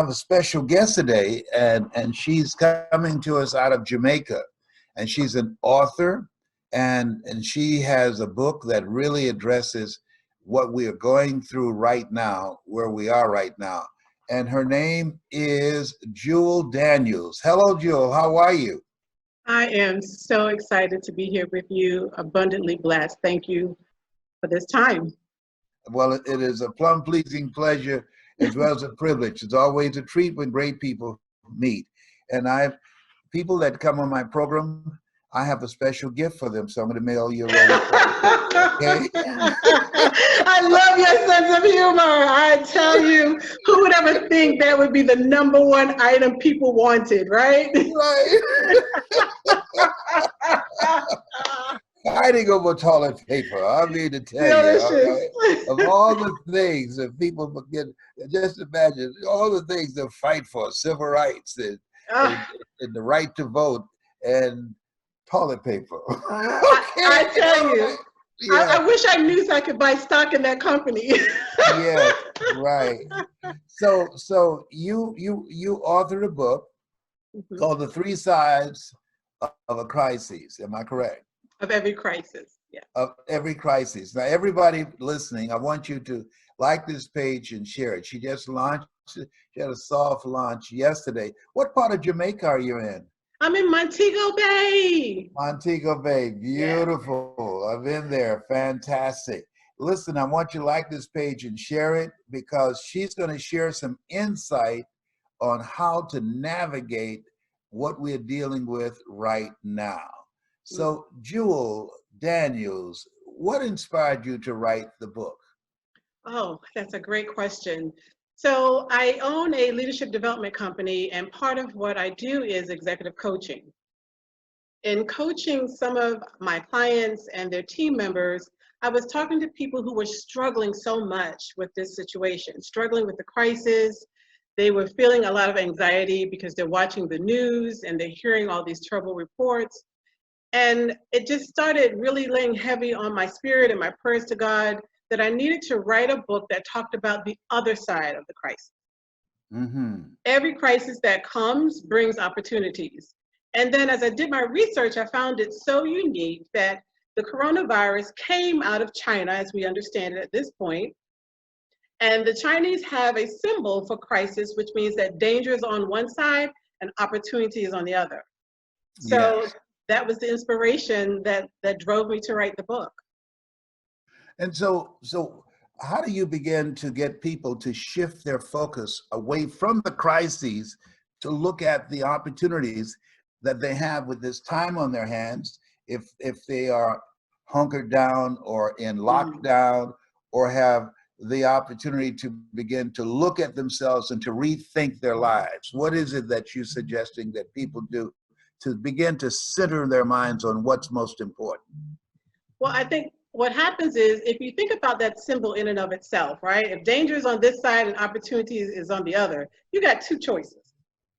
have a special guest today, and she's coming to us out of Jamaica. And she's an author, and she has a book that really addresses what we are going through right now, where we are right now. And her name is Jewel Daniels. Hello, Jewel. How are you? I am so excited to be here with you, abundantly blessed. Thank you for this time. Well, it is a plum-pleasing pleasure as well as a privilege. It's always a treat when great people meet. And people that come on my program, I have a special gift for them, so I'm going to mail you a okay? I love your sense of humor. I tell you, who would ever think that would be the #1 item people wanted, right? Right. Fighting over toilet paper. I mean to tell you, right? Of all the things that people forget, just imagine all the things they fight for: civil rights and the right to vote and toilet paper. I tell you, yeah. I wish I knew so I could buy stock in that company. Yeah, right. So you authored a book called "The Three Sides of a Crisis." Am I correct? Of every crisis, yeah. Of every crisis. Now, everybody listening, I want you to like this page and share it. She just launched. She had a soft launch yesterday. What part of Jamaica are you in? I'm in Montego Bay. Montego Bay, beautiful. Yeah. I've been there, fantastic. Listen, I want you to like this page and share it because she's going to share some insight on how to navigate what we're dealing with right now. So, Jewel Daniels, what inspired you to write the book? Oh, that's a great question. So I own a leadership development company, and part of what I do is executive coaching. In coaching some of my clients and their team members, I was talking to people who were struggling so much with this situation, struggling with the crisis. They were feeling a lot of anxiety because they're watching the news and they're hearing all these terrible reports. And it just started really laying heavy on my spirit and my prayers to God that I needed to write a book that talked about the other side of the crisis. Mm-hmm. Every crisis that comes brings opportunities. And then as I did my research, I found it so unique that the coronavirus came out of China, as we understand it at this point. And the Chinese have a symbol for crisis, which means that danger is on one side and opportunity is on the other. So yes. That was the inspiration that drove me to write the book. And so how do you begin to get people to shift their focus away from the crises to look at the opportunities that they have with this time on their hands if they are hunkered down or in lockdown or have the opportunity to begin to look at themselves and to rethink their lives? What is it that you're suggesting that people do to begin to center their minds on what's most important? Well, I think what happens is if you think about that symbol in and of itself, right? If danger is on this side and opportunity is on the other, you got two choices.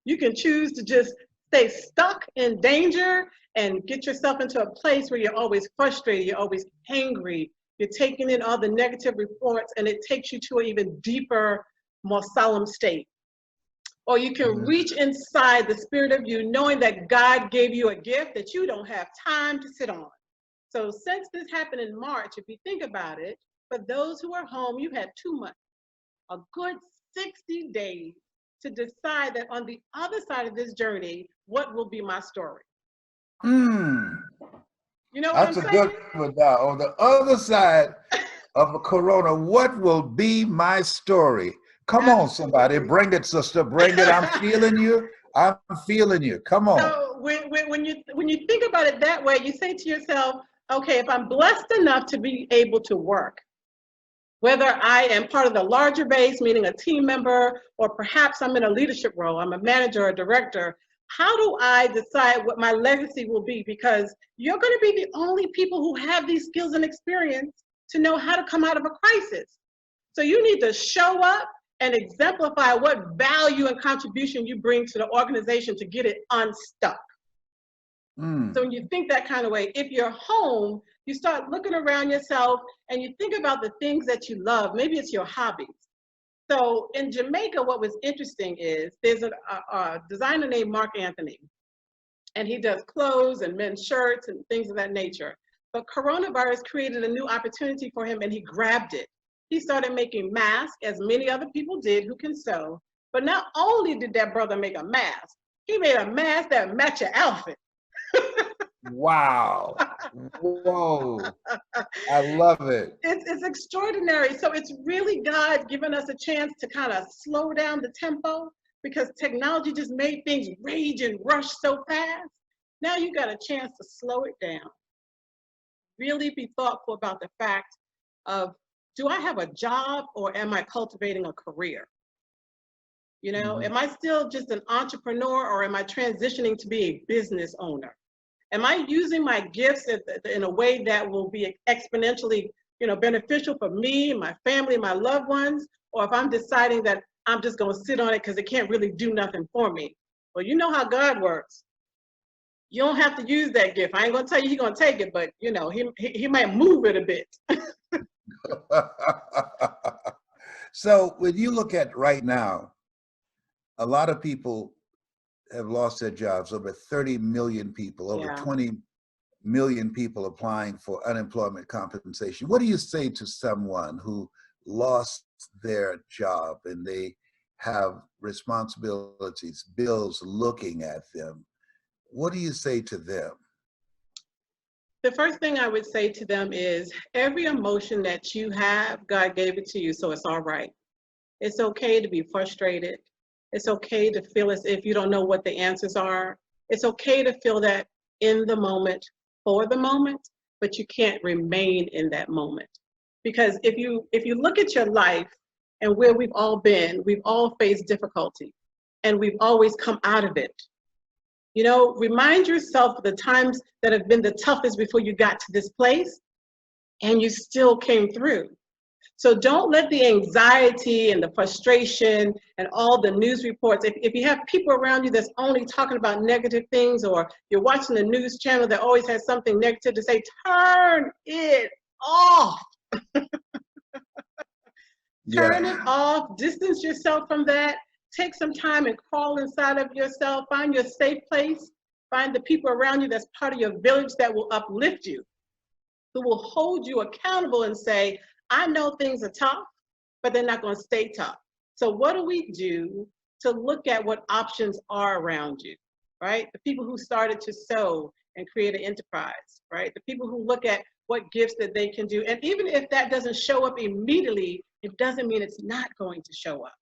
You can choose to just stay stuck in danger and get yourself into a place where you're always frustrated, you're always angry, you're taking in all the negative reports, and it takes you to an even deeper, more solemn state. Or you can reach inside the spirit of you, knowing that God gave you a gift that you don't have time to sit on. So since this happened in March, if you think about it, for those who are home, you had 2 months, a good 60 days to decide that on the other side of this journey, what will be my story? You know what I'm saying? That's a good one. Now, on the other side of a corona, what will be my story? Come on, somebody, bring it, sister, bring it. I'm feeling you. I'm feeling you. Come on. So when you think about it that way, you say to yourself, okay, if I'm blessed enough to be able to work, whether I am part of the larger base, meaning a team member, or perhaps I'm in a leadership role, I'm a manager or director, how do I decide what my legacy will be? Because you're going to be the only people who have these skills and experience to know how to come out of a crisis. So you need to show up and exemplify what value and contribution you bring to the organization to get it unstuck. So when you think that kind of way, if you're home, you start looking around yourself and you think about the things that you love. Maybe it's your hobbies. So in Jamaica, what was interesting is there's a designer named Mark Anthony, and he does clothes and men's shirts and things of that nature. But coronavirus created a new opportunity for him, and he grabbed it. He started making masks, as many other people did who can sew. But not only did that brother make a mask, he made a mask that matched your outfit. Wow. Whoa. I love it. It's extraordinary. So it's really God giving us a chance to kind of slow down the tempo, because technology just made things rage and rush so fast. Now you got a chance to slow it down. Really be thoughtful about the fact of, do I have a job or am I cultivating a career? You know, am I still just an entrepreneur, or am I transitioning to be a business owner? Am I using my gifts in a way that will be exponentially, beneficial for me, my family, my loved ones? Or if I'm deciding that I'm just going to sit on it because it can't really do nothing for me? Well, you know how God works. You don't have to use that gift. I ain't going to tell you he's going to take it, but he might move it a bit. So when you look at right now, a lot of people have lost their jobs, over 30 million people, over 20 million people applying for unemployment compensation. What do you say to someone who lost their job and they have responsibilities, bills looking at them? What do you say to them? The first thing I would say to them is, every emotion that you have, God gave it to you, so it's all right. It's okay to be frustrated. It's okay to feel as if you don't know what the answers are. It's okay to feel that in the moment, for the moment, but you can't remain in that moment. Because if you look at your life and where we've all faced difficulty, and we've always come out of it. Remind yourself of the times that have been the toughest before you got to this place, and you still came through. So don't let the anxiety and the frustration and all the news reports, if you have people around you that's only talking about negative things, or you're watching the news channel that always has something negative to say, turn it off. Turn it off, distance yourself from that. Take some time and crawl inside of yourself. Find your safe place. Find the people around you that's part of your village that will uplift you, who will hold you accountable and say, I know things are tough, but they're not going to stay tough. So what do we do to look at what options are around you, right? The people who started to sew and create an enterprise, right? The people who look at what gifts that they can do. And even if that doesn't show up immediately, it doesn't mean it's not going to show up,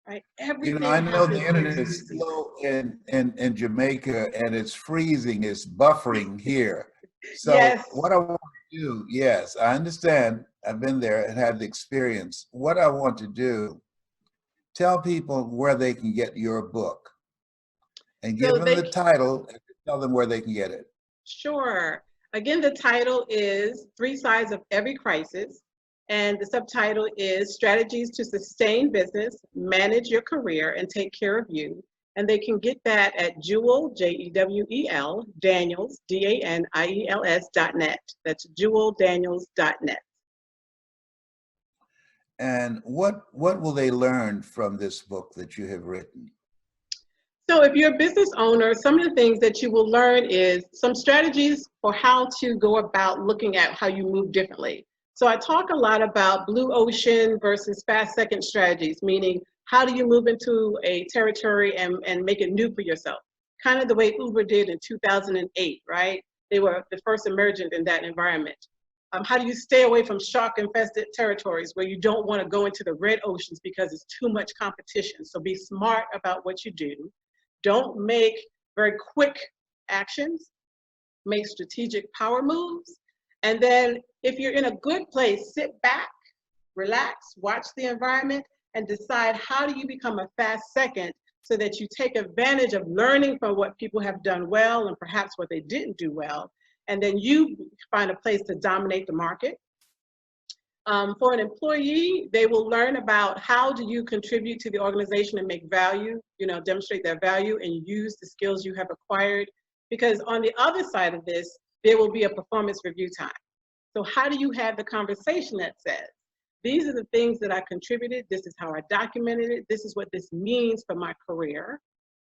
right? Everything I know the happens internet in is season. slow in Jamaica, and it's freezing, it's buffering here. So Yes. what I want to do, yes, I understand. I've been there and had the experience. What I want to do, tell people where they can get your book, and give So them the title, and tell them where they can get it. Sure. Again, the title is Three Sides of Every Crisis, and the subtitle is Strategies to Sustain Business, Manage Your Career, and Take Care of You. And they can get that at Jewel, Jewel, Daniels, DANIELS.net. That's JewelDaniels.net. And what will they learn from this book that you have written? So if you're a business owner, some of the things that you will learn is some strategies for how to go about looking at how you move differently. So I talk a lot about blue ocean versus fast second strategies, meaning how do you move into a territory and make it new for yourself? Kind of the way Uber did in 2008, right? They were the first emergent in that environment. How do you stay away from shark-infested territories where you don't want to go into the red oceans because it's too much competition? So be smart about what you do. Don't make very quick actions. Make strategic power moves. And then if you're in a good place, sit back, relax, watch the environment, and decide how do you become a fast second so that you take advantage of learning from what people have done well and perhaps what they didn't do well. And then you find a place to dominate the market. For an employee, they will learn about how do you contribute to the organization and make value, demonstrate their value and use the skills you have acquired. Because on the other side of this, there will be a performance review time. So how do you have the conversation that says, these are the things that I contributed. This is how I documented it. This is what this means for my career.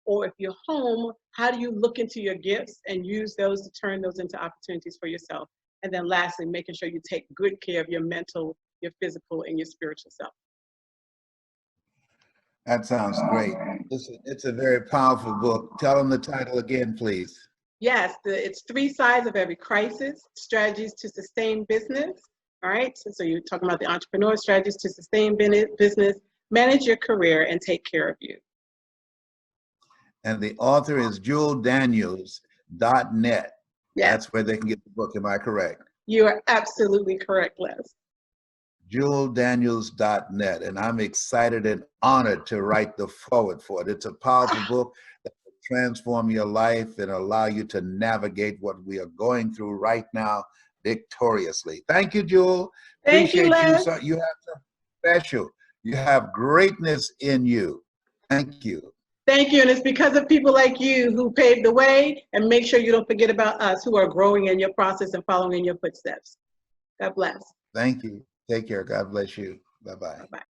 Or if you're home, how do you look into your gifts and use those to turn those into opportunities for yourself? And then lastly, making sure you take good care of your mental, your physical, and your spiritual self. That sounds great. It's a very powerful book. Tell them the title again, please. Yes, it's 3 Sides of Every Crisis, Strategies to Sustain Business. All right, so you're talking about the entrepreneur strategies to sustain business, manage your career, and take care of you. And the author is JewelDaniels.net. Yes. That's where they can get the book. Am I correct? You are absolutely correct, Les. JewelDaniels.net. And I'm excited and honored to write the foreword for it. It's a powerful book that will transform your life and allow you to navigate what we are going through right now victoriously. Thank you, Jewel. Thank you, Appreciate you. Les. So you have something special. You have greatness in you. Thank you. Thank you, and it's because of people like you who paved the way, and make sure you don't forget about us who are growing in your process and following in your footsteps. God bless. Thank you. Take care. God bless you. Bye-bye. Bye-bye.